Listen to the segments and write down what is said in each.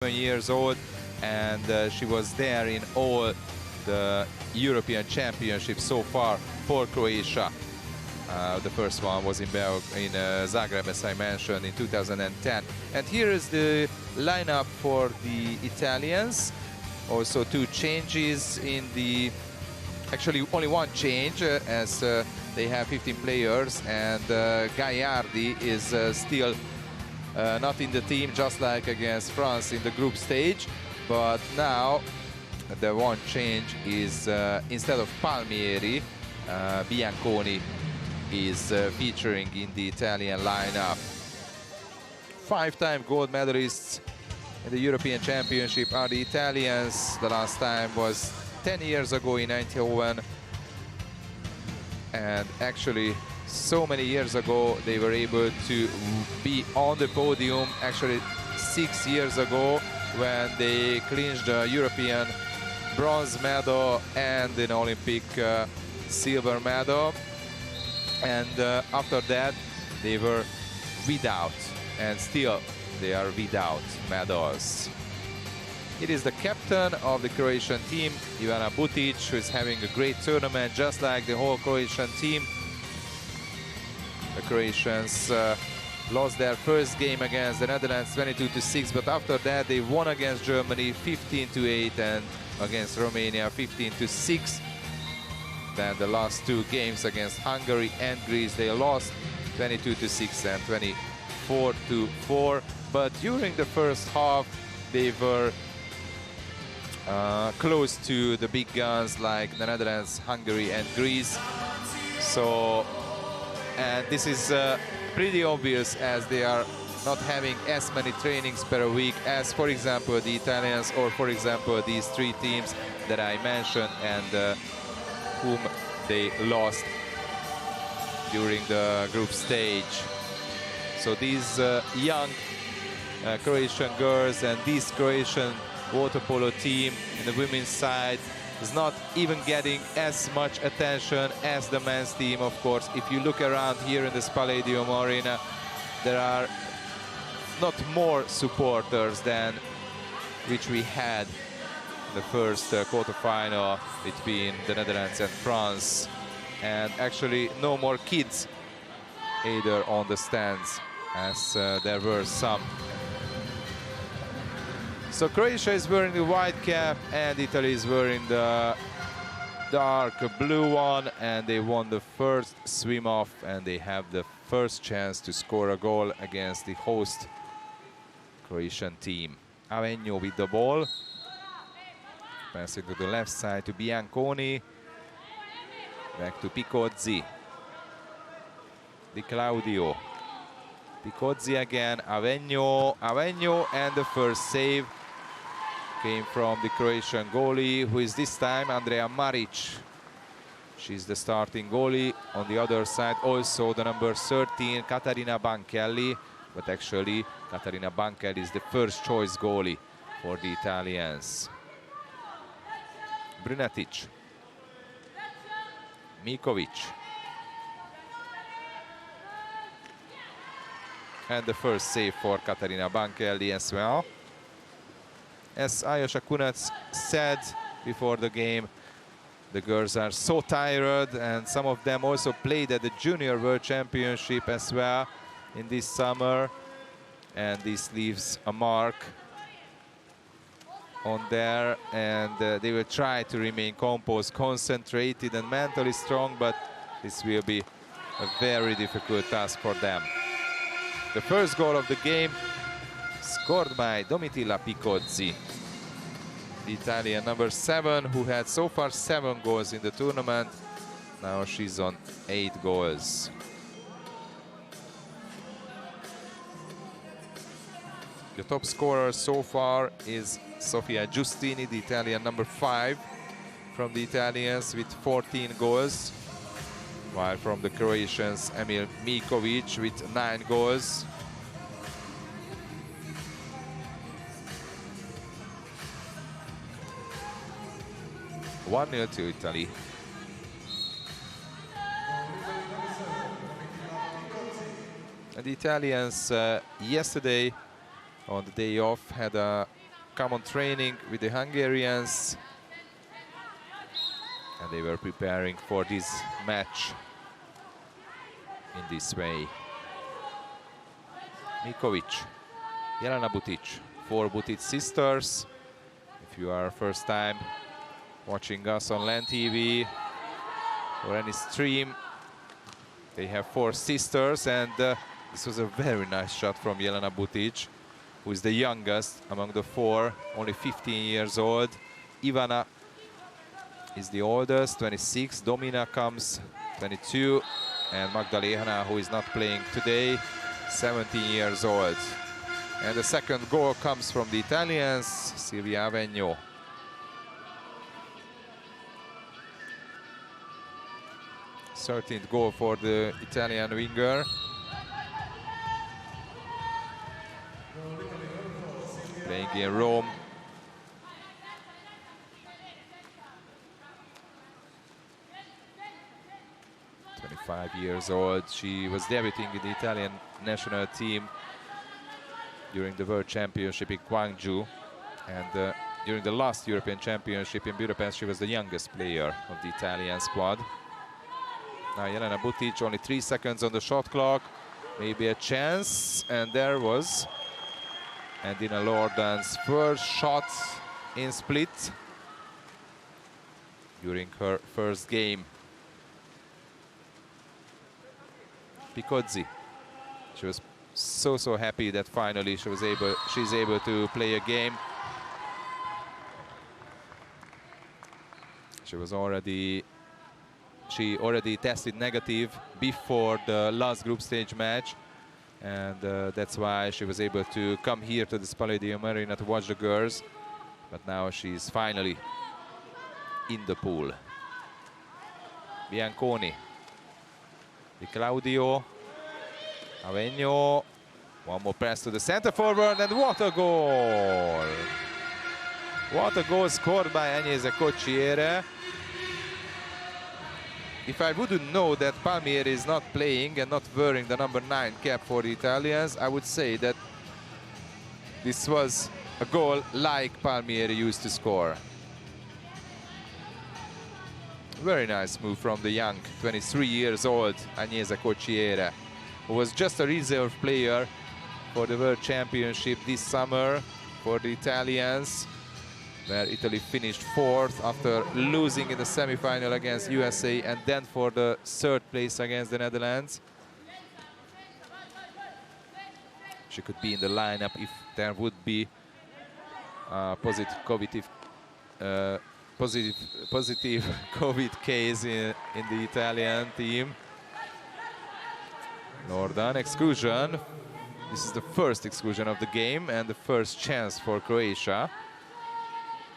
years old, and she was there in all the European Championships so far for Croatia. The first one was in Zagreb, as I mentioned, in 2010. And here is the lineup for the Italians. Also two changes in the... Actually, only one change, as they have 15 players, and Gagliardi is still not in the team, just like against France in the group stage. But now the one change is instead of Palmieri, Bianconi is featuring in the Italian lineup. Five-time gold medalists in the European Championship are the Italians. The last time was 10 years ago in Eindhoven, and actually so many years ago they were able to be on the podium, actually 6 years ago, when they clinched the European bronze medal and an Olympic silver medal. And after that they were without, and still they are without medals. It is the captain of the Croatian team, Ivana Butic, who is having a great tournament, just like the whole Croatian team. The Croatians lost their first game against the Netherlands 22-6, but after that they won against Germany 15-8 and against Romania 15-6. Then the last two games against Hungary and Greece, they lost 22-6 and 24-4. But during the first half, they were close to the big guns like the Netherlands, Hungary and Greece. So, and this is pretty obvious, as they are not having as many trainings per week as, for example, the Italians, or for example these three teams that I mentioned, and whom they lost during the group stage. So these young Croatian girls and this Croatian Waterpolo team in the women's side is not even getting as much attention as the men's team. Of course, if you look around here in this Palladium Arena, there are not more supporters than which we had the first quarterfinal between the Netherlands and France, and actually no more kids either on the stands, as there were some. So Croatia is wearing the white cap and Italy is wearing the dark blue one, and they won the first swim off, and they have the first chance to score a goal against the host Croatian team. Avegno with the ball. Passing to the left side to Bianconi. Back to Picozzi. Di Claudio. Picozzi again. Avegno. Avegno, and the first save came from the Croatian goalie, who is this time Andrea Maric. She's the starting goalie. On the other side also the number 13, Catarina Banchelli. But actually Catarina Banchelli is the first choice goalie for the Italians. Brunetic, Mikovic, and the first save for Catarina Banchelli as well. As Ayosha Kunats said before the game, the girls are so tired, and some of them also played at the Junior World Championship as well in this summer, and this leaves a mark on there, and they will try to remain composed, concentrated and mentally strong, but this will be a very difficult task for them. The first goal of the game scored by Domitilla Picozzi, the Italian number 7, who had so far 7 goals in the tournament. Now she's on 8 goals. The top scorer so far is Sofia Giustini, the Italian number 5 from the Italians, with 14 goals, while from the Croatians Emil Mikovic with 9 goals. One 0 to Italy. And the Italians yesterday, on the day off, had a common training with the Hungarians, and they were preparing for this match in this way. Mikovic, Jelena Butic, 4 Butic sisters. If you are first time watching us on LAN TV or any stream, they have 4 sisters, and this was a very nice shot from Jelena Butic, who is the youngest among the 4, only 15 years old. Ivana is the oldest, 26. Domina comes, 22. And Magdalena, who is not playing today, 17 years old. And the second goal comes from the Italians, Silvia Avegno. Thirteenth goal for the Italian winger. Playing in Rome. Years old. She was debuting in the Italian national team during the World Championship in Gwangju, and during the last European Championship in Budapest she was the youngest player of the Italian squad. Now Jelena Butic, only 3 seconds on the shot clock, maybe a chance, and there was. And Dina Lordan's first shot in Split during her first game. Picozzi, she was so happy that finally she's able to play a game. She already tested negative before the last group stage match, and that's why she was able to come here to the Spaladium Arena to watch the girls. But now she's finally in the pool. Bianconi, Di Claudio, Avegno, one more pass to the center forward, and what a goal! What a goal scored by Agnese Cocciere. If I wouldn't know that Palmieri is not playing and not wearing the number 9 cap for the Italians, I would say that this was a goal like Palmieri used to score. Very nice move from the young, 23 years old Agnese Cocciere, who was just a reserve player for the World Championship this summer for the Italians, where Italy finished 4th after losing in the semi-final against USA, and then for the 3rd place against the Netherlands. She could be in the lineup if there would be positive COVID case in the Italian team. Lordan, exclusion. This is the first exclusion of the game and the first chance for Croatia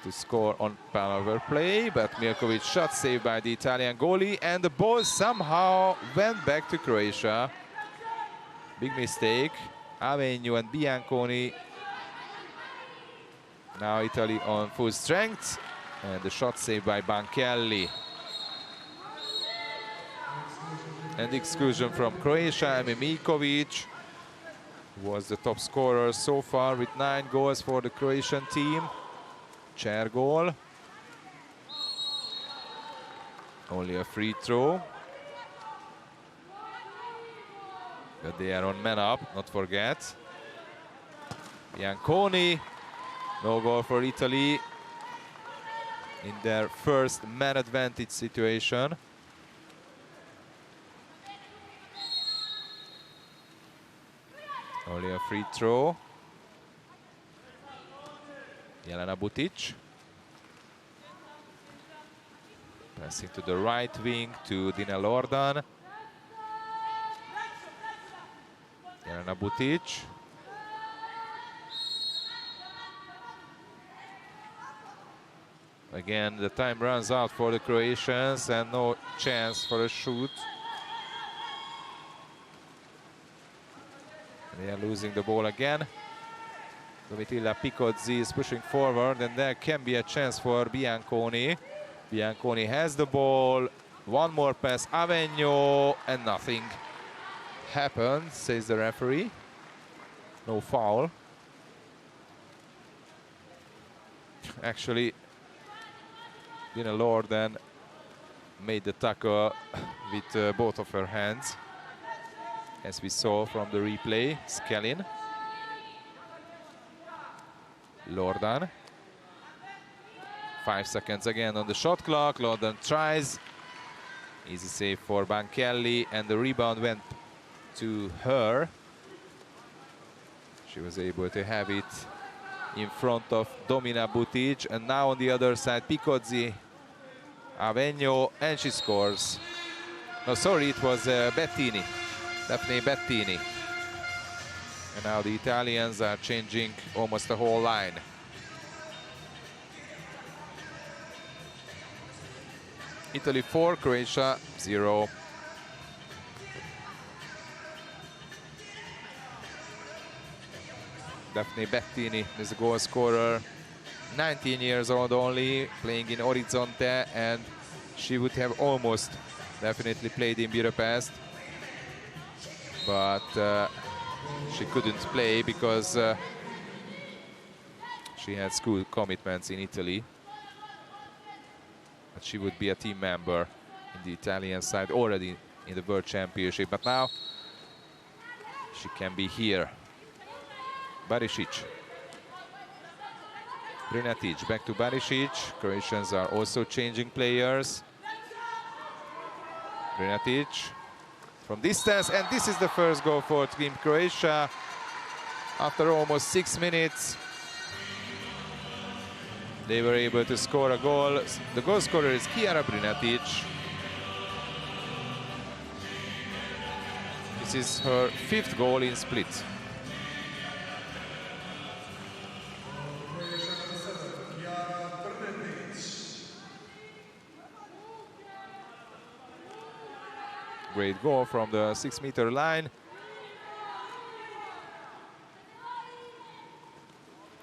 to score on power play, but Milkovic shot saved by the Italian goalie, and the ball somehow went back to Croatia. Big mistake. Avegno and Bianconi. Now Italy on full strength, and the shot saved by Banchelli. And the exclusion from Croatia, Mikovic was the top scorer so far with 9 goals for the Croatian team. Chair goal. Only a free throw. But they are on man up, not forget. Bianconi, no goal for Italy in their first man advantage situation. Only a free throw. Jelena Butic. Passing to the right wing to Dina Lordan. Jelena Butic. Again, the time runs out for the Croatians and no chance for a shoot. They are losing the ball again. Domitilla Picozzi is pushing forward, and there can be a chance for Bianconi. Bianconi has the ball. One more pass, Avegno, and nothing happened, says the referee. No foul. Actually, Dina Lorden made the tackle with both of her hands, as we saw from the replay. Skellin. Lorden. 5 seconds again on the shot clock. Lorden tries. Easy save for Banchelli, and the rebound went to her. She was able to have it in front of Domina Butic, and now on the other side Picozzi, Avegno, and she scores. No, sorry, it was Bettini, Daphne Bettini. And now the Italians are changing almost the whole line. Italy 4, Croatia 0. Daphne Bettini is the goal scorer, 19 years old only, playing in Orizzonte, and she would have almost definitely played in Budapest, but she couldn't play because she had school commitments in Italy. But she would be a team member in the Italian side already in the World Championship, but now she can be here. Barisic. Brinatic back to Barisic. Croatians are also changing players. Brinatic from distance, and this is the first goal for Team Croatia after almost 6 minutes. They were able to score a goal. The goal scorer is Chiara Brinatic. This is her 5th goal in Split. Great goal from the 6-meter line.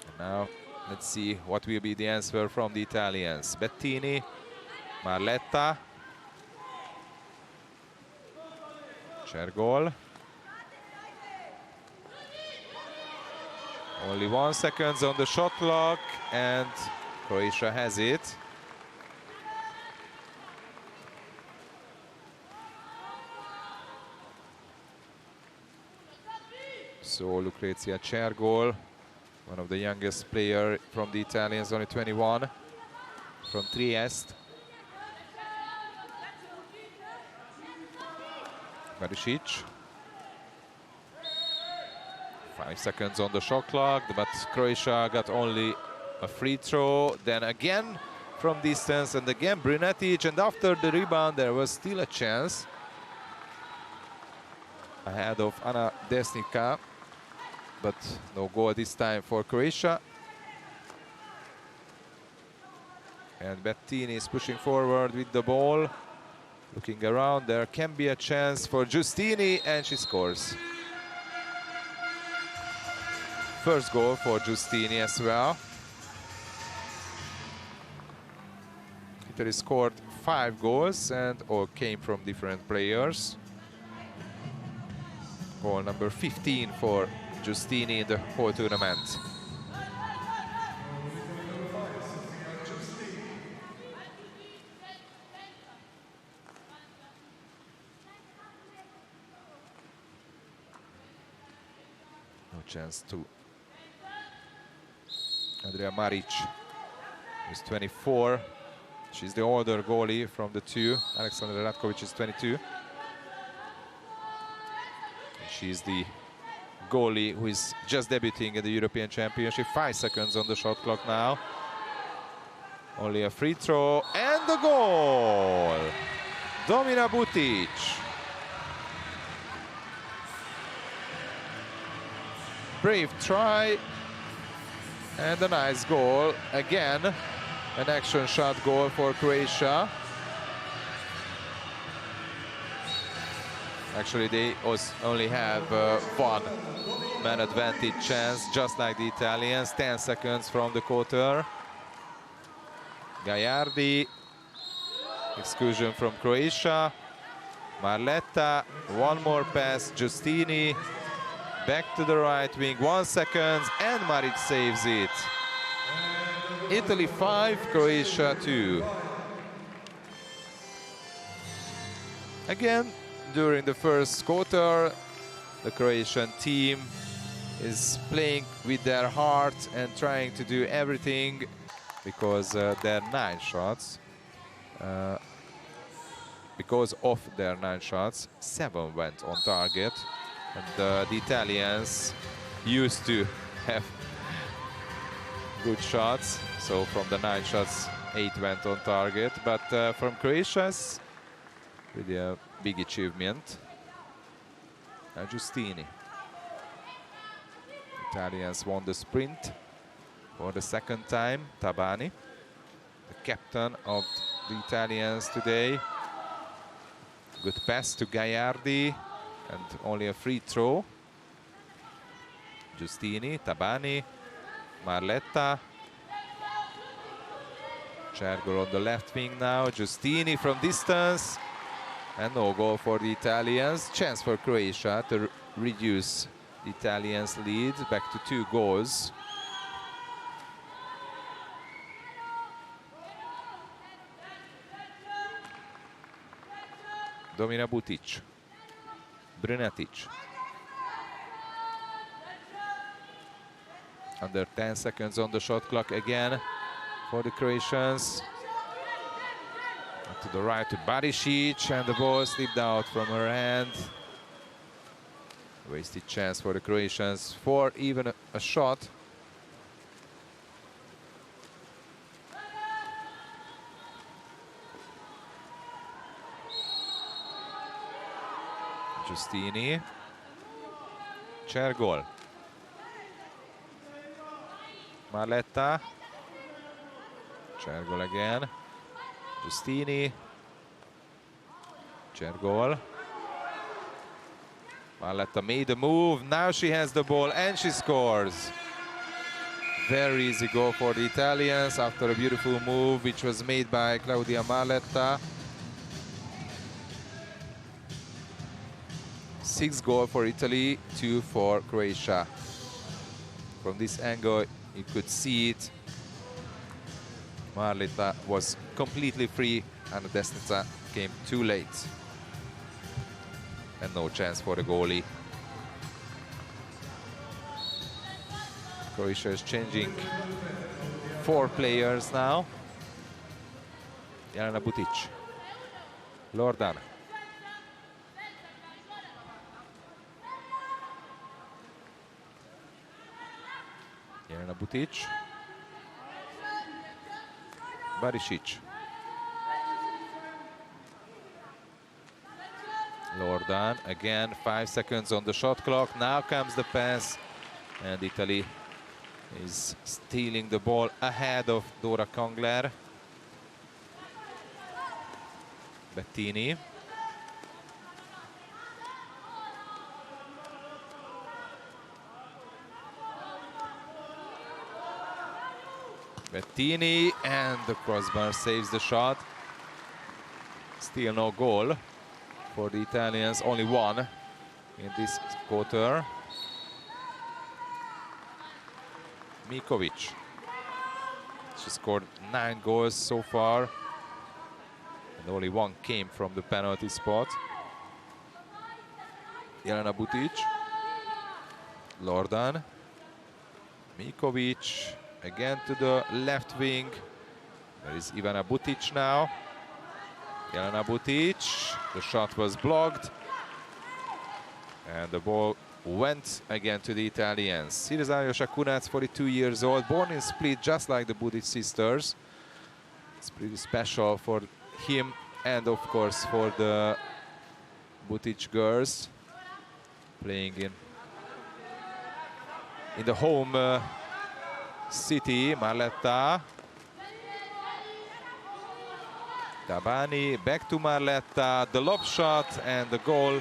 And now let's see what will be the answer from the Italians. Bettini, Marletta, Cergol. Only 1 second on the shot clock, and Croatia has it. So Lucrezia Cergol, one of the youngest player from the Italians, only 21, from Trieste. Barisic. 5 seconds on the shot clock, but Croatia got only a free throw. Then again from distance, and again Brinatic, and after the rebound there was still a chance ahead of Anna Desnica, but no goal this time for Croatia. And Bettini is pushing forward with the ball, looking around. There can be a chance for Giustini, and she scores. First goal for Giustini as well. Italy scored 5 goals, and all came from different players. Goal number 15 for Giustini in the whole tournament. No chance to Andrea Maric, who's 24. She's the older goalie from the two. Alexandra Ratkovic is 22. She's the goalie who is just debuting at the European Championship. 5 seconds on the shot clock now. Only a free throw, and the goal! Domina Butic. Brave try, and a nice goal. Again, an action shot goal for Croatia. Actually, they only have one man advantage chance, just like the Italians. 10 seconds from the quarter. Gaiardi, exclusion from Croatia. Marletta, one more pass. Giustini, back to the right wing, 1 second, and Maric saves it. Italy 5, Croatia 2. Again, during the first quarter, the Croatian team is playing with their heart and trying to do everything, because their 9 shots, because of their 9 shots, 7 went on target, and the Italians used to have good shots, so from the 9 shots 8 went on target, but from Croatia's really a big achievement. Giustini. Italians won the sprint for the second time. Tabani, the captain of the Italians today. Good pass to Gaiardi and only a free throw. Giustini, Tabani, Marletta. Cergol on the left wing now. Giustini from distance. And no goal for the Italians. Chance for Croatia to reduce the Italians' lead back to 2 goals. Domina Butic. Brunetic. Under 10 seconds on the shot clock again for the Croatians. To the right to Barisic, and the ball slipped out from her hand. Wasted chance for the Croatians for even a shot. Giustini. Cergol. Marletta. Cergol again. Giustini. Cergol. Marletta made the move. Now she has the ball and she scores. Very easy goal for the Italians after a beautiful move which was made by Claudia Marletta. 6 goals for Italy, 2 for Croatia. From this angle you could see it. Marletta was completely free and the Desnica came too late. And no chance for the goalie. Croatia is changing 4 players now. Jelena Butic. Lordan. Jelena Butic. Barisic. Lordan again, 5 seconds on the shot clock. Now comes the pass, and Italy is stealing the ball ahead of Dora Kongler. Bettini. Bettini, and the crossbar saves the shot. Still no goal for the Italians, only 1 in this quarter. Mikovic. She scored 9 goals so far, and only 1 came from the penalty spot. Jelena Butic. Lordan. Mikovic. Again to the left wing. There is Ivana Butic now. Jelena Butic. The shot was blocked. And the ball went again to the Italians. Cirizario Shakunac, 42 years old, born in Split just like the Butic sisters. It's pretty special for him and of course for the Butic girls playing in the home city. Marletta. Tabani, back to Marletta, the lob shot and the goal.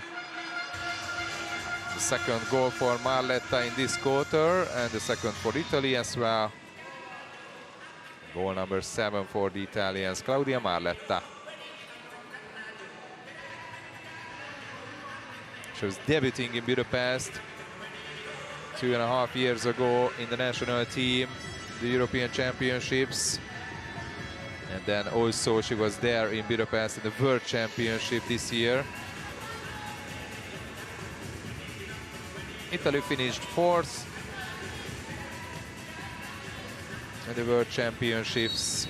The second goal for Marletta in this quarter, and the second for Italy as well. Goal number 7 for the Italians, Claudia Marletta. She was debuting in Budapest 2.5 years ago in the national team. the European Championships. And then also she was there in Budapest in the World Championship this year. Italy finished 4th at the World Championships,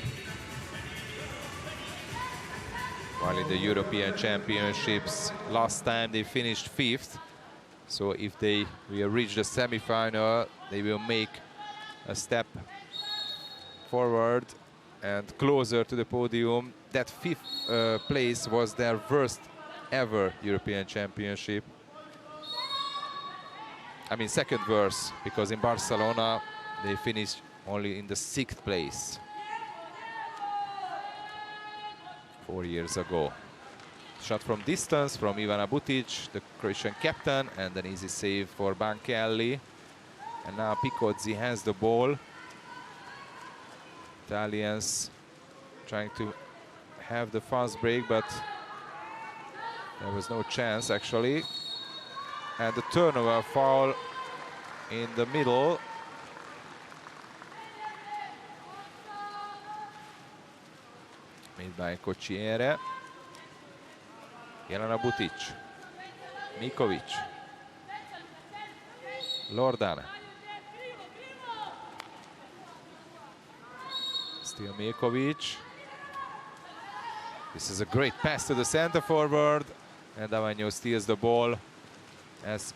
while in the European Championships last time they finished 5th. So if they will reach the semi-final, they will make a step forward and closer to the podium. That 5th place was their worst ever European Championship. I mean, second worst, because in Barcelona they finished only in the 6th place 4 years ago. Shot from distance from Ivana Butic, the Croatian captain, and an easy save for Banchelli. And now Picozzi has the ball. Italians trying to have the fast break, but there was no chance actually. And the turnover foul in the middle. Made by Cocciere. Jelena Butic. Mikovic. Lordan. Still Mikovic. This is a great pass to the center forward. And Davagno steals the ball as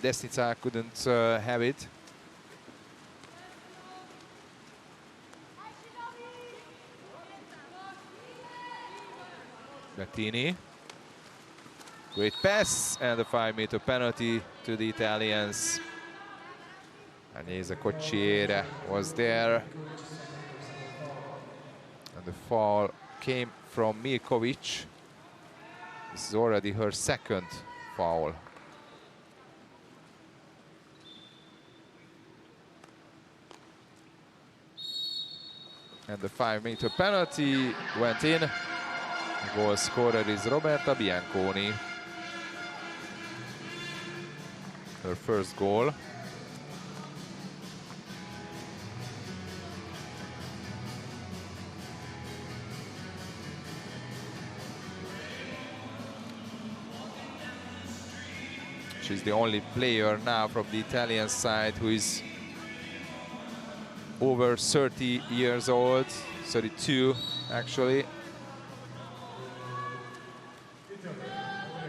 Desnica couldn't have it. Gattini. Great pass and a 5-meter penalty to the Italians. Agnese Cocciere was there. And the foul came from Milkovic. This is already her second foul. And the 5-meter penalty went in. The goal scorer is Roberta Bianconi. Her first goal. She's the only player now from the Italian side who is over 30 years old, 32 actually.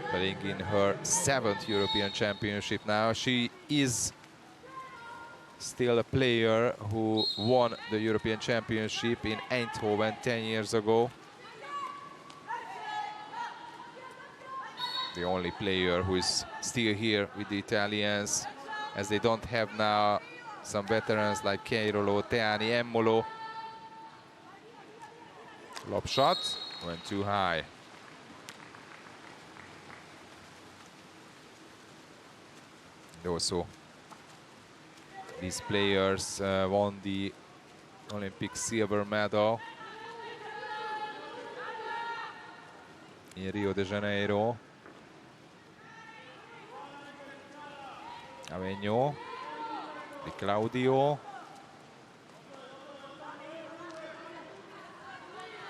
Playing in her 7th European Championship now. She is still a player who won the European Championship in Eindhoven 10 years ago. The only player who is still here with the Italians, as they don't have now some veterans like Keirolo, Teani, Emmolo. Lob shot went too high. And also, these players won the Olympic silver medal in Rio de Janeiro. Avegno, Di Claudio.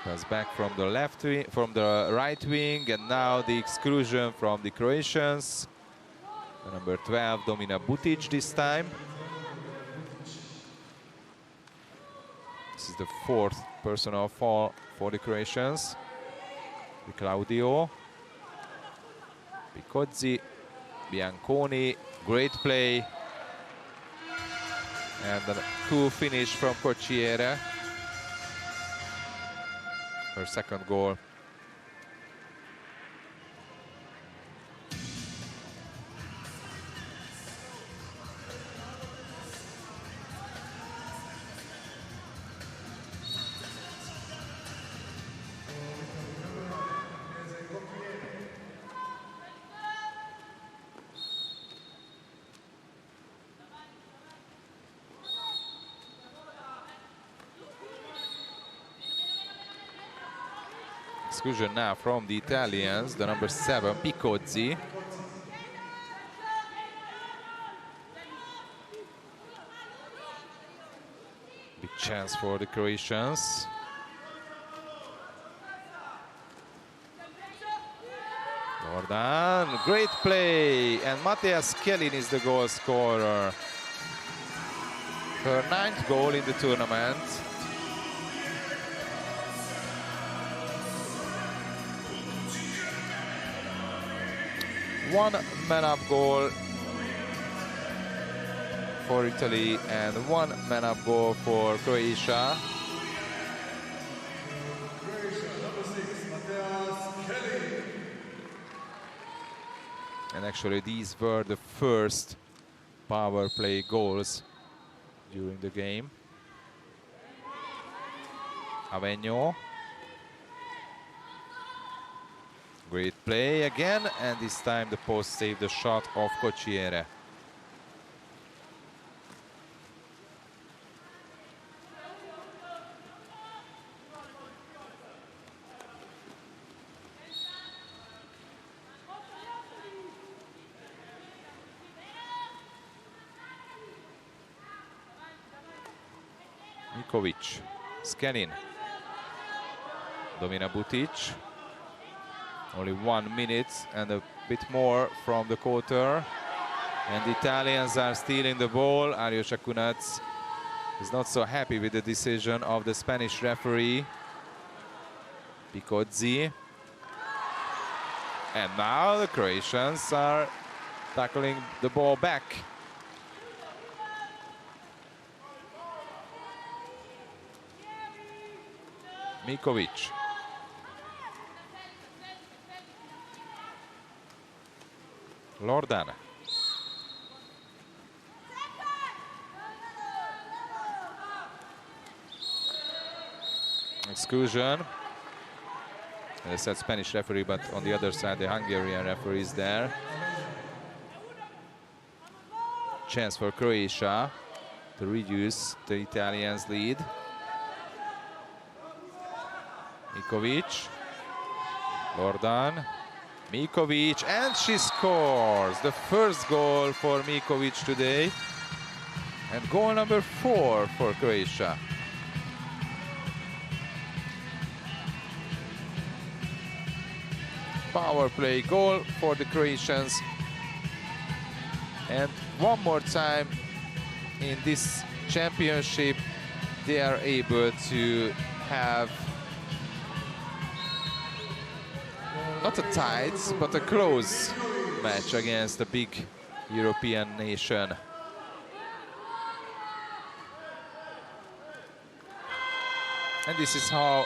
Pass back from the left wing, from the right wing, and now the exclusion from the Croatians. The number 12, Domina Butic this time. This is the 4th personal foul for the Croatians. Di Claudio, Picozzi, Bianconi. Great play. And a cool finish from Cocciere. Her second goal. Exclusion now from the Italians, the number 7, Picozzi. Chance for the Croatians. Jordan, great play, and Matthias Kellin is the goal scorer. Her 9th goal in the tournament. One man-up goal for Italy and one man-up goal for Croatia. And actually these were the first power play goals during the game. Avegno. Great play again, and this time the post saved the shot of Cocchiere. Mikovic, Skenin, Domina Butic. Only 1 minute and a bit more from the quarter. And the Italians are stealing the ball. Ario Shakunac is not so happy with the decision of the Spanish referee, Picozzi. And now the Croatians are tackling the ball back. Mikovic. Lordan. Exclusion. As I said, Spanish referee, but on the other side, the Hungarian referee is there. Chance for Croatia to reduce the Italians' lead. Mikovic. Lordan. Mikovic, and she scores the first goal for Mikovic today, and goal number 4 for Croatia. Power play goal for the Croatians, and one more time in this championship they are able to have not a tight, but a close match against a big European nation. And this is how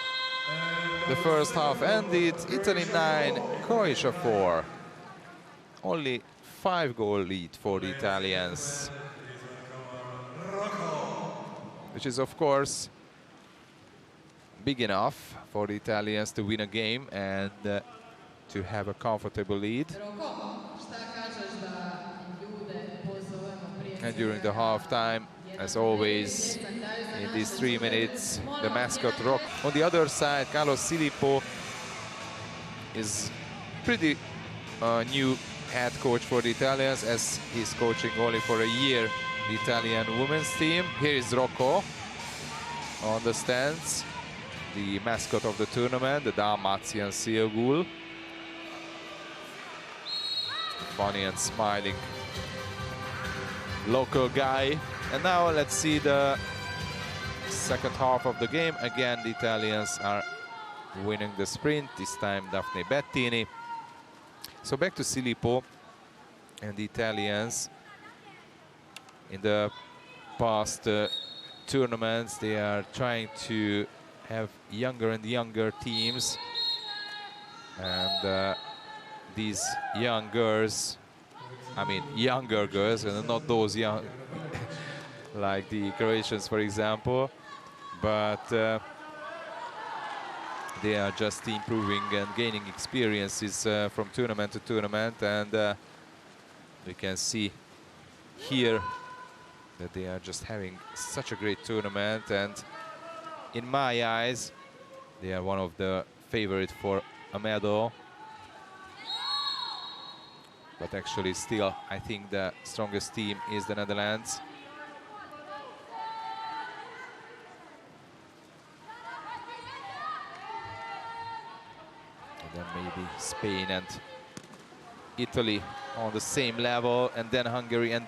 the first half ended. Italy 9, Croatia 4. Only 5-goal lead for the Italians, which is of course big enough for the Italians to win a game and to have a comfortable lead. And during the halftime, as always, in these 3 minutes, the mascot rock. On the other side, Carlos Silipo is pretty new head coach for the Italians, as he's coaching only for a year the Italian women's team. Here is Rocco on the stands, the mascot of the tournament, the Dalmatian Seal Bull. Funny and smiling local guy. And now let's see the second half of the game. Again, the Italians are winning the sprint, this time Daphne Bettini. So back to Silipo and the Italians. In the past tournaments, they are trying to have younger and younger teams, and these young girls, I mean younger girls, and not those young like the Croatians, for example, but they are just improving and gaining experiences from tournament to tournament, and we can see here that they are just having such a great tournament, and in my eyes they are one of the favorites for a medal. But actually still, I think the strongest team is the Netherlands. Then maybe Spain and Italy on the same level, and then Hungary, and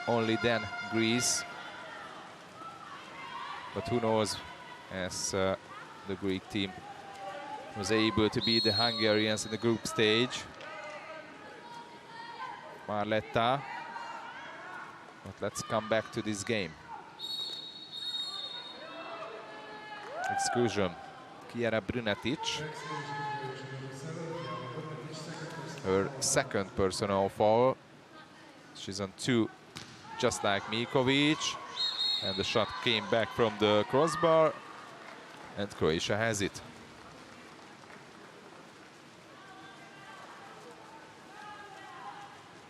only then Greece. But who knows, as the Greek team was able to beat the Hungarians in the group stage. Marletta. But let's come back to this game. Exclusion. Kiera Brunetic. Her second personal foul. She's on 2, just like Mikovic. And the shot came back from the crossbar. And Croatia has it.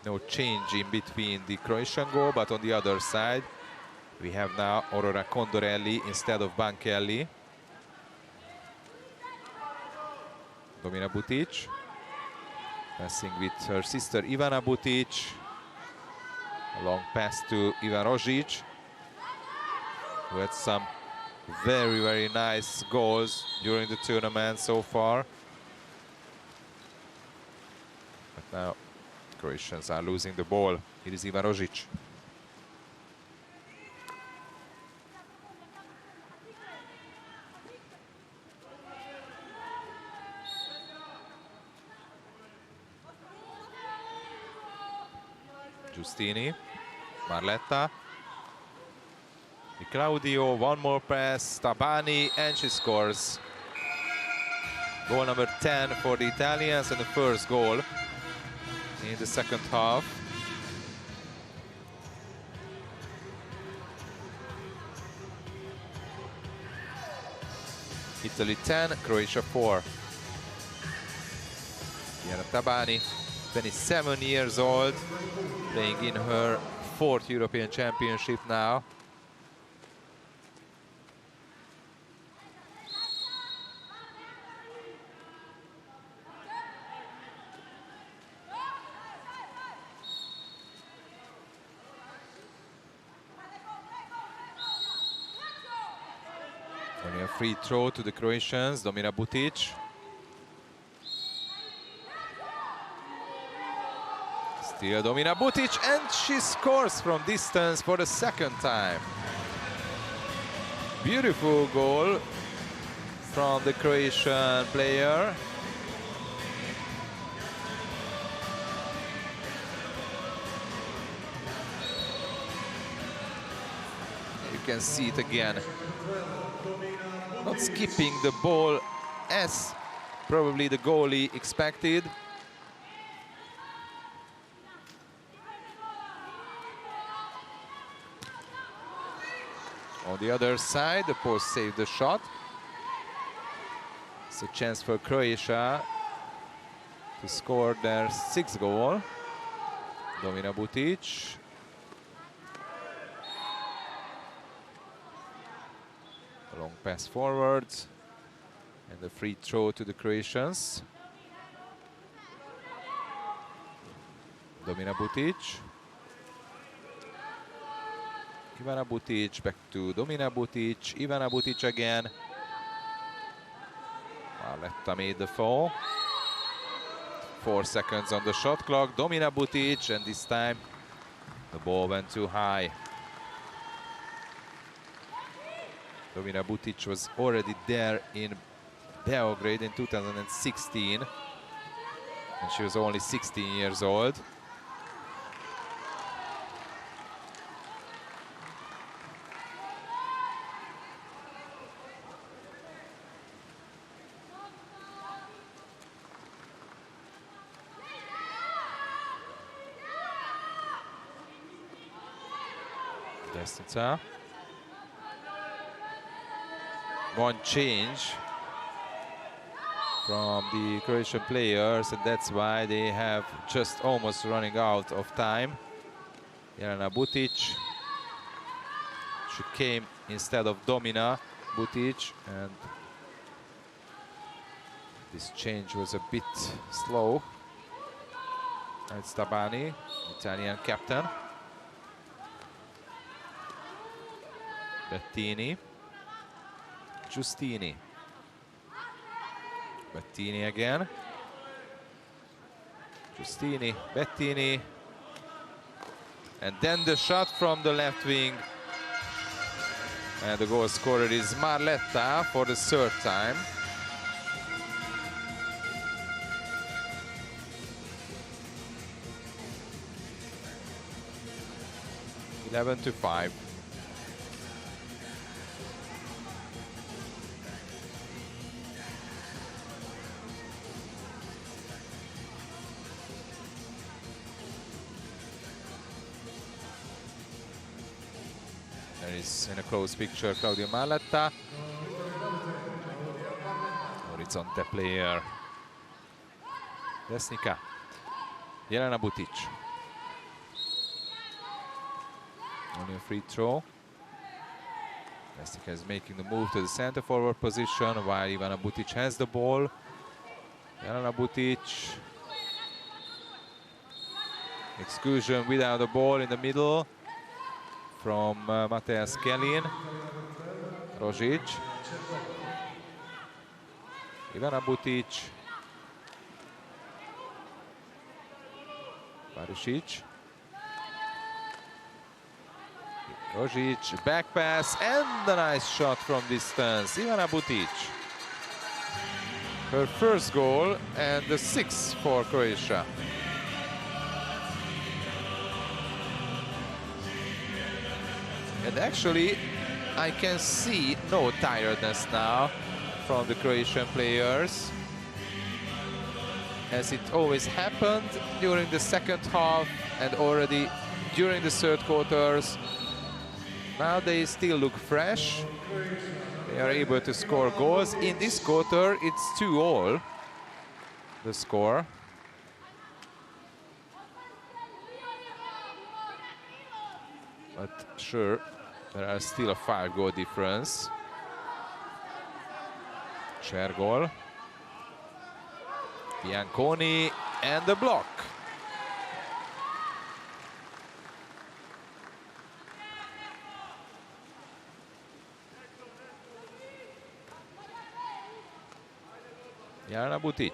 No change in between the Croatian goal, but on the other side, we have now Aurora Condorelli instead of Banchelli. Domina Butic, passing with her sister Ivana Butic. A long pass to Ivan Rožić, who had some very, very nice goals during the tournament so far. But now Croatians are losing the ball. It is Ivan Rožić. Giustini, Marletta, Claudio, one more press, Tabani, and she scores. Goal number 10 for the Italians, and the first goal in the second half. Italy 10, Croatia 4. Diana Tabani, 27 years old, playing in her 4th European Championship now. Only a free throw to the Croatians. Domina Butic. Still Domina Butic, and she scores from distance for the second time. Beautiful goal from the Croatian player. You can see it again. Not skipping the ball as probably the goalie expected. On the other side, the post saved the shot. It's a chance for Croatia to score their 6th goal. Domina Butic. A long pass forwards, and the free throw to the Croatians. Domina Butic. Ivana Butic, back to Domina Butic. Ivana Butic again. Marletta made the foul. 4 seconds on the shot clock. Domina Butic, and this time the ball went too high. Domina Butic was already there in Belgrade in 2016, and she was only 16 years old. Desnica. One change from the Croatian players, and that's why they have just almost running out of time. Jelena Butic. She came instead of Domina Butic, and this change was a bit slow. It's Tabani, Italian captain. Bettini. Giustini. Bettini again. Giustini, Bettini. And then the shot from the left wing. And the goal scorer is Marletta for the third time. Eleven to 5. There is in a close picture Claudio Marletta. Horizonte player. Desnica. Jelena Butic. Only a free throw. Desnica is making the move to the center forward position while Ivana Butic has the ball. Jelena Butic. Exclusion without the ball in the middle from Mateja Skelin. Rožić. Ivana Butic. Barisic. Rožić, back pass, and a nice shot from distance. Ivana Butic. Her first goal and the 6th for Croatia. And actually, I can see no tiredness now from the Croatian players, as it always happened during the second half and already during the third quarters. Now they still look fresh. They are able to score goals. In this quarter, it's 2-all, the score. But sure, there are still a 5-goal difference. Csergol. Bianconi and the block. Jelena Butic.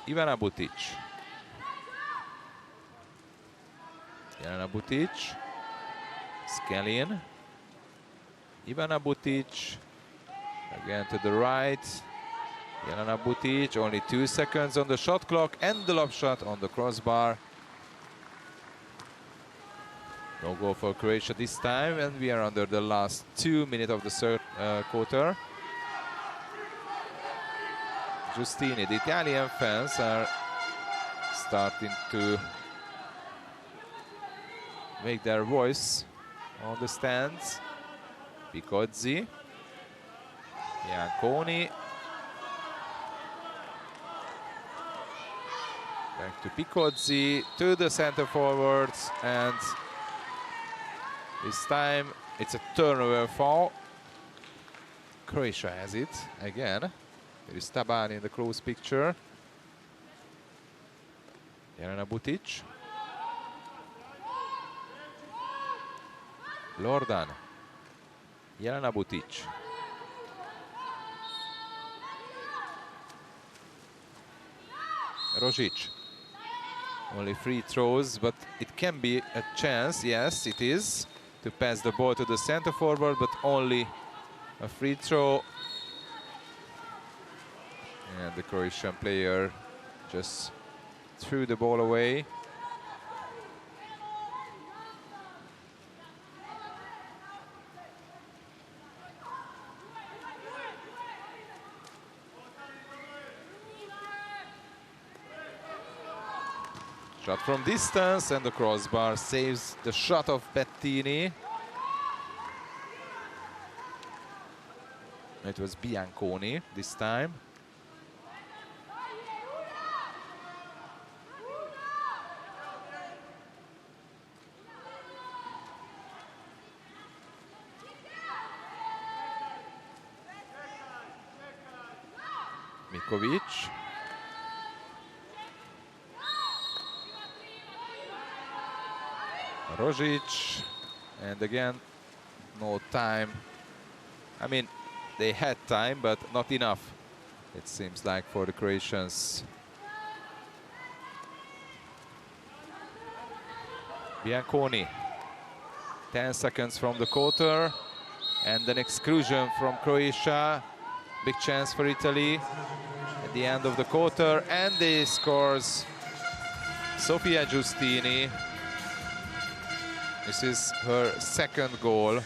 Ivana Butic. Jelena Butic. Skelin. Ivana Butic. Again to the right. Jelena Butic. Only 2 seconds on the shot clock and the lob shot on the crossbar. No goal for Croatia this time, and we are under the last 2 minutes of the third quarter. Giustini, the Italian fans are starting to make their voice on the stands. Picozzi, Bianconi, back to Picozzi, to the center forwards, and this time it's a turnover foul. Croatia has it again. There is Taban in the close picture. Jelena Butic. Lordan. Jelena Butic. Rožić. Only free throws, but it can be a chance, yes it is, to pass the ball to the center forward, but only a free throw. And the Croatian player just threw the ball away. Shot from distance, and the crossbar saves the shot of Bettini. It was Bianconi this time. Mikovic. Rožić, and again, no time. I mean, They had time, but not enough, it seems like, for the Croatians. Bianconi, 10 seconds from the quarter, and an exclusion from Croatia. Big chance for Italy at the end of the quarter, and they scores Sofia Giustini. This is her second goal.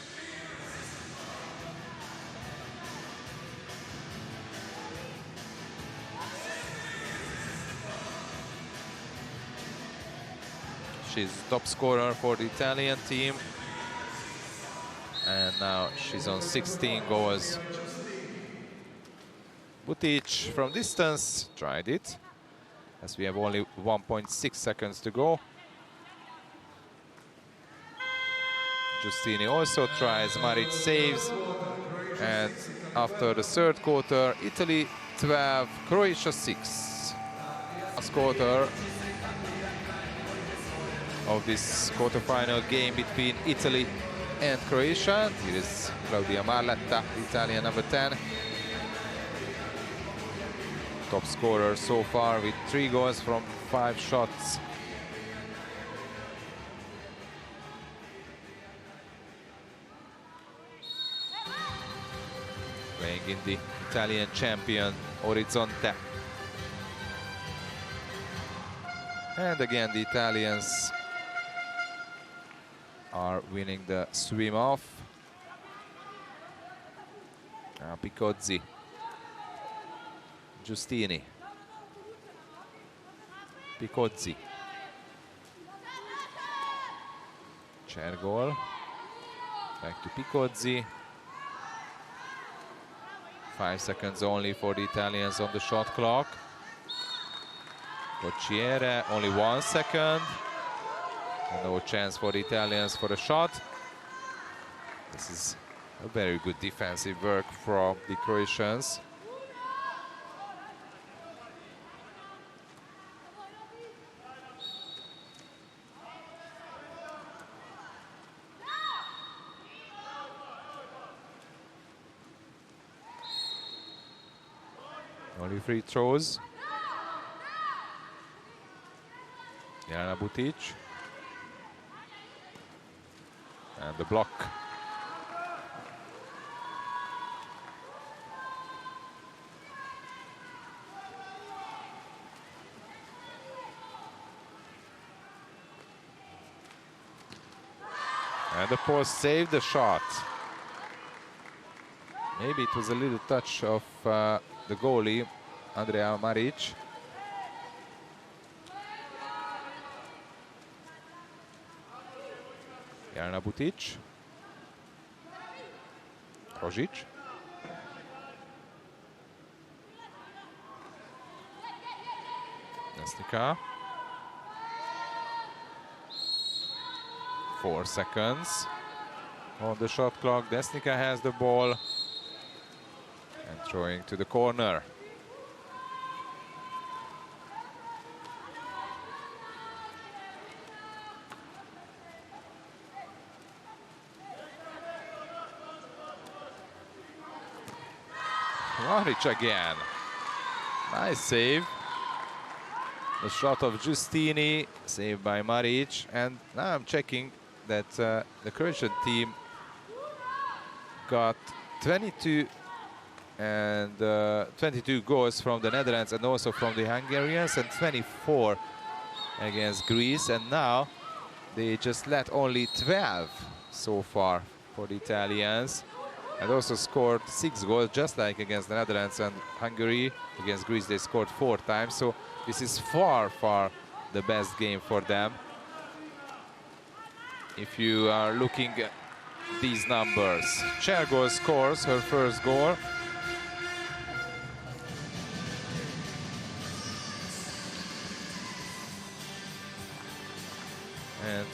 She's top scorer for the Italian team. And now she's on 16 goals. Butic from distance tried it, as we have only 1.6 seconds to go. Giustini also tries, Maric saves. And after the third quarter, Italy 12, Croatia 6. Last quarter of this quarterfinal game between Italy and Croatia. Here is Claudia Marletta, Italian number 10. Top scorer so far with 3 goals from 5 shots. Playing in the Italian champion Orizzonte. And again the Italians are winning the swim off. Now Picozzi, Giustini, Picozzi, chair goal, back to Picozzi. 5 seconds only for the Italians on the shot clock. Cocciere, only 1 second. No chance for the Italians for a shot. This is a very good defensive work from the Croatians. Only free throws. Jelena Butic. And the block. And the post saved the shot. Maybe it was a little touch of the goalie, Andrea Maric. Jelena Butic. Rožić. Desnica. 4 seconds on the shot clock. Desnica has the ball and throwing to the corner. Maric again. Nice save. The shot of Giustini, saved by Maric. And now I'm checking that the Croatian team got 22 goals from the Netherlands and also from the Hungarians, and 24 against Greece. And now they just let only 12 so far for the Italians. And also scored 6 goals, just like against the Netherlands and Hungary. Against Greece they scored 4 times, so this is far, far the best game for them. If you are looking at these numbers. Chergo scores her first goal. And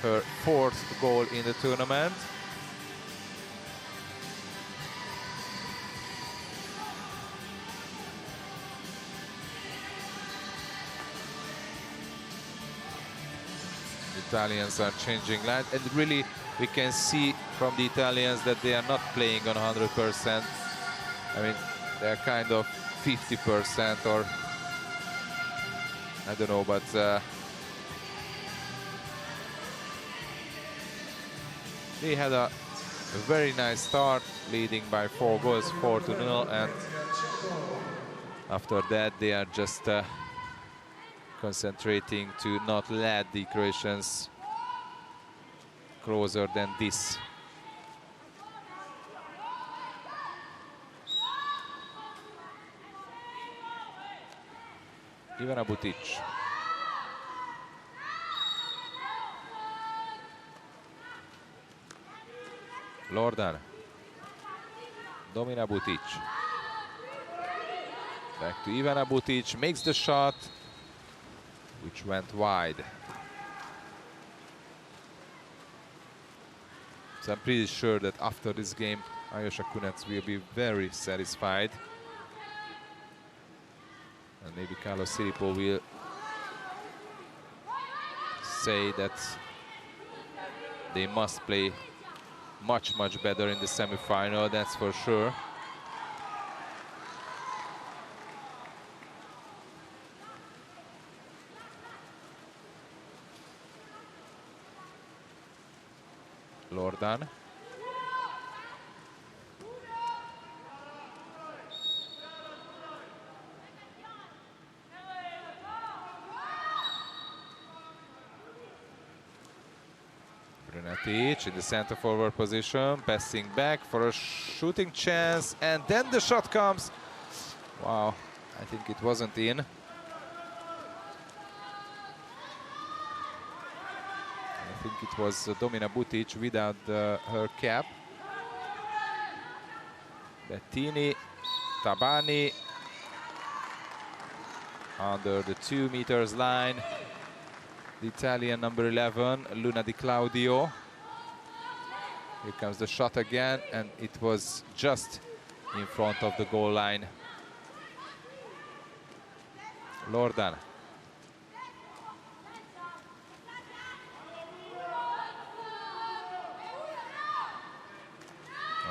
her 4th goal in the tournament. Italians are changing line, and really we can see from the Italians that they are not playing on 100%. I mean, they're kind of 50% or I don't know, but they had a very nice start, leading by 4 goals, 4-0, and after that they are just concentrating to not let the Croatians closer than this. Ivana Butic. Lordan. Domina Butic. Back to Ivana Butic, makes the shot, which went wide. So I'm pretty sure that after this game, Aljosha Kunec will be very satisfied. And maybe Carlos Siripo will say that they must play much, much better in the semi-final, that's for sure. Lordan. Brunatic in the center forward position, passing back for a shooting chance, and then the shot comes. Wow, I think it wasn't in. I think it was Domina Butic without her cap. Bettini, Tabani under the 2 meters line. The Italian number 11, Luna Di Claudio. Here comes the shot again, and it was just in front of the goal line. Lordan.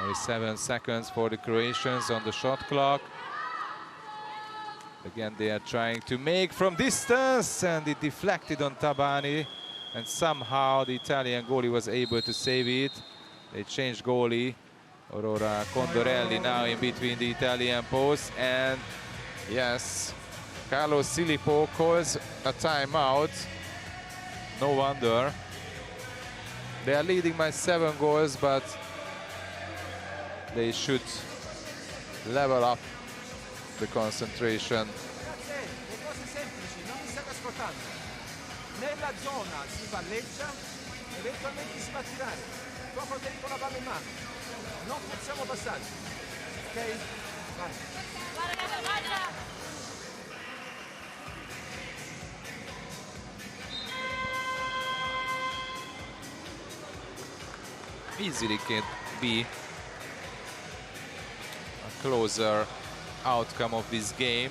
Only 7 seconds for the Croatians on the shot clock. Again, they are trying to make from distance, and it deflected on Tabani, and somehow the Italian goalie was able to save it. They changed goalie. Aurora Condorelli now in between the Italian posts, and yes, Carlos Silipo calls a timeout. No wonder. They are leading by 7 goals, but they should level up the concentration. Nella zona si palleggia, eventualmente si va a tirare. Tua fratelli con la palla in mano. Non facciamo passaggi. Ok? Vai. Easily can be a closer outcome of this game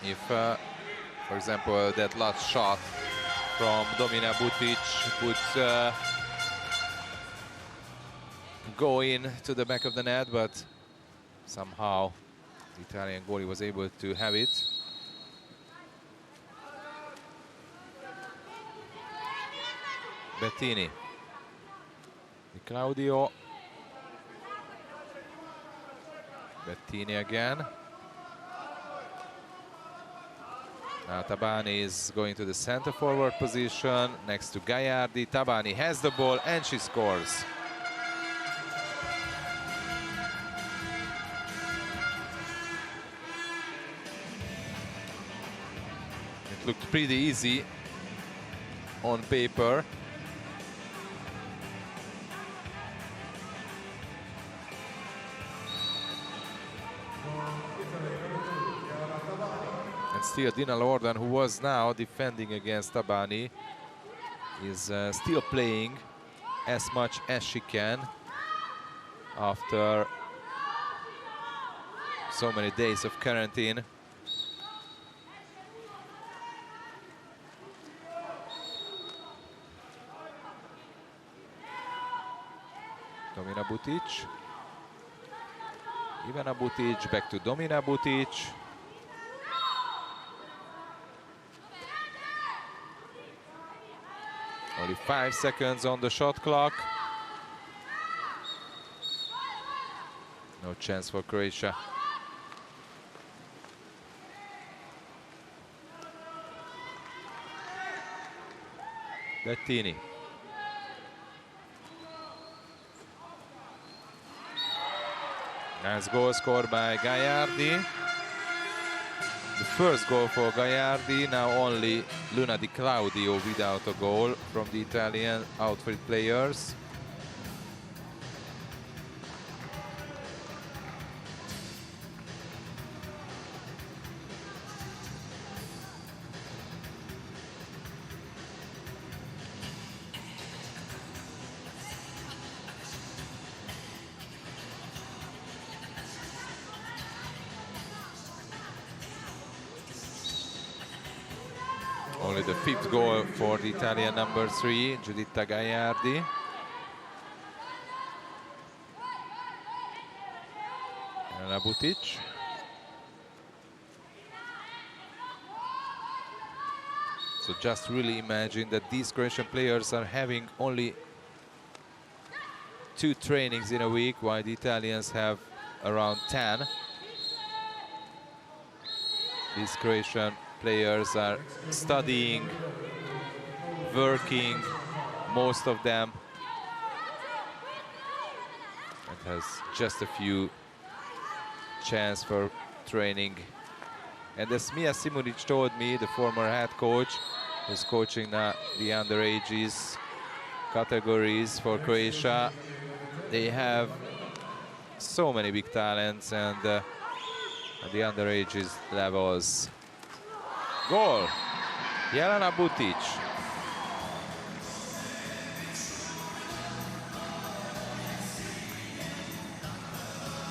if, for example, that last shot from Domina Butic would go in to the back of the net, but somehow the Italian goalie was able to have it. Bettini. Di Claudio. Bettini again. Now Tabani is going to the center forward position next to Gagliardi. Tabani has the ball and she scores. It looked pretty easy on paper. Still, Dina Lordan, who was now defending against Tabani, is still playing as much as she can after so many days of quarantine. Domina Butic. Ivana Butic, back to Domina Butic. Only 5 seconds on the shot clock. No chance for Croatia. Bettini. Nice goal scored by Gagliardi. The first goal for Gagliardi, now only Luna Di Claudio without a goal from the Italian outfield players. Only the 5th goal for the Italian number 3, Giuditta Gagliardi. And Butic. So just really imagine that these Croatian players are having only 2 trainings in a week, while the Italians have around 10. These Croatian players are studying, working, most of them. It has just a few chance for training. And as Mia Simunic told me, the former head coach who's coaching the underages categories for Croatia, they have so many big talents, and at the underages levels. Goal, Jelena Butic.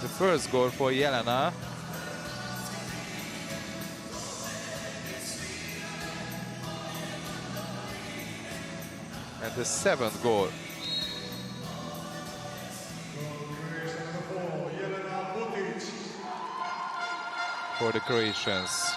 The first goal for Jelena. And the 7th goal. For the Croatians.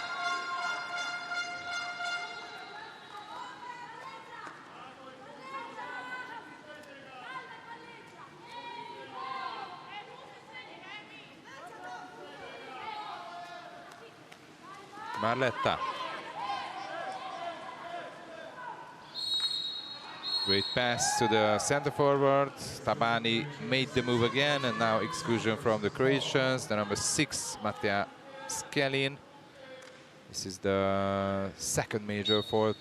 Marletta. Great pass to the center forward. Tabani made the move again, and now exclusion from the Croatians. The number 6, Mattea Skelin. This is the 2nd major for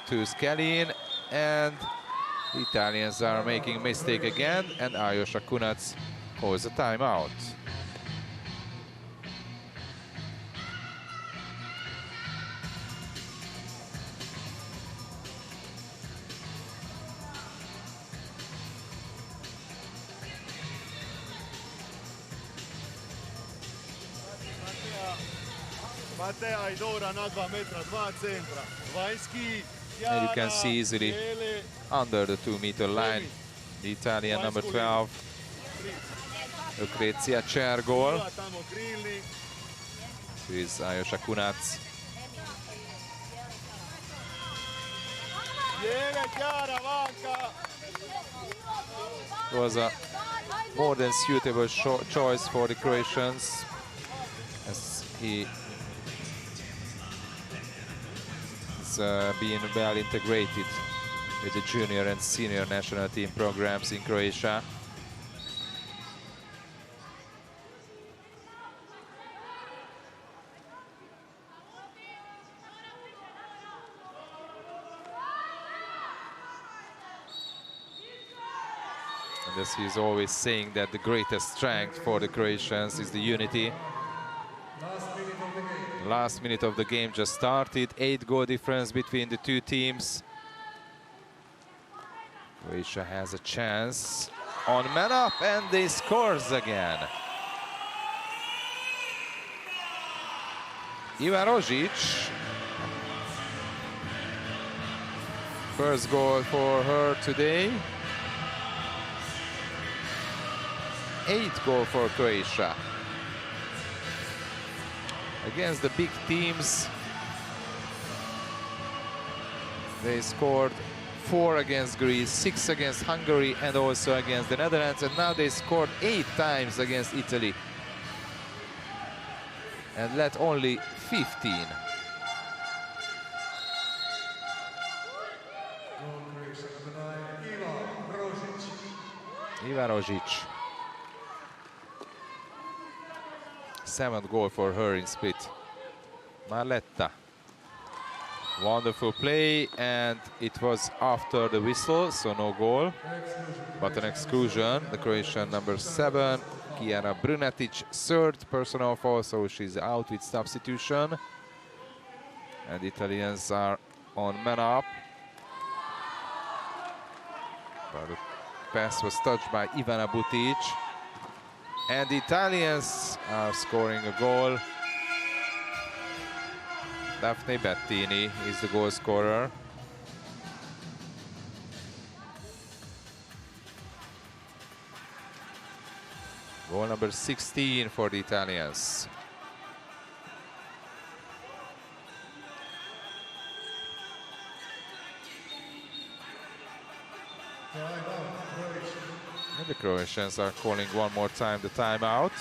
Skelin, and the Italians are making a mistake again, and Aljosha Kunac calls a timeout. Mattea ide ora na 2 metra, 2 centra. Vanjski, And you can see easily under the 2-meter line the Italian number 12, Lucrezia Cergol. This is Aljosha Kunac. It was a more than suitable choice for the Croatians, as he being well integrated with the junior and senior national team programs in Croatia. And as he's always saying, that the greatest strength for the Croatians is the unity. Last minute of the game just started. 8-goal difference between the 2 teams. Croatia has a chance on man up, and they scores again. Ivan Rožić. First goal for her today. 8th goal for Croatia. Against the big teams, they scored 4 against Greece, 6 against Hungary, and also against the Netherlands, and now they scored 8 times against Italy and let only 15. Ivan Rožić. 7th goal for her in split. Marletta. Wonderful play, and it was after the whistle, so no goal, but an exclusion. The Croatian number 7, Kijana Brunetic, 3rd personal foul, so she's out with substitution. And the Italians are on man up. But the pass was touched by Ivana Butic. And the Italians are scoring a goal. Daphne Bettini is the goal scorer. Goal number 16 for the Italians. And the Croatians are calling one more time the timeout.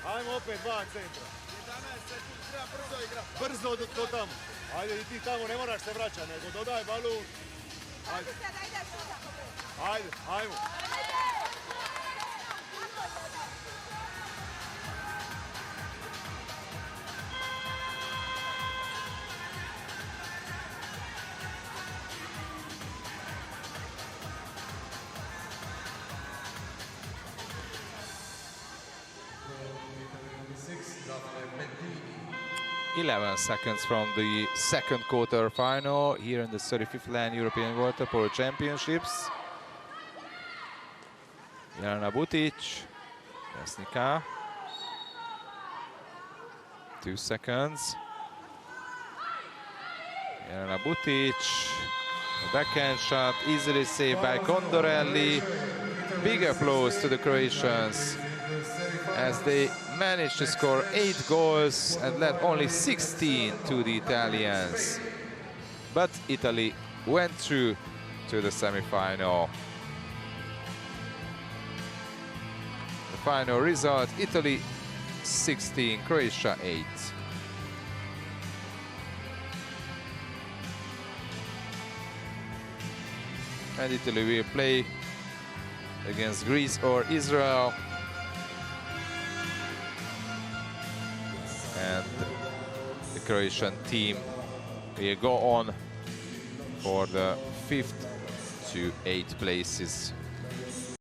Ajmo opet 2 centra. Brzo do tamo. Ajde i ti tamo, ne moraš se vraćati, nego dodaj balun. Ajde. Ajde, ajmo. .11 seconds from the second quarter final here in the 35th LAN European Waterpolo Championships. Jelena Butic, Vesnika. 2 seconds. Jelena Butic, a backhand shot, easily saved by Condorelli. Big applause to the Croatians as they managed to score 8 goals and led only 16 to the Italians. But Italy went through to the semi-final. The final result, Italy 16, Croatia 8. And Italy will play against Greece or Israel. And the Croatian team will go on for the 5th to 8th places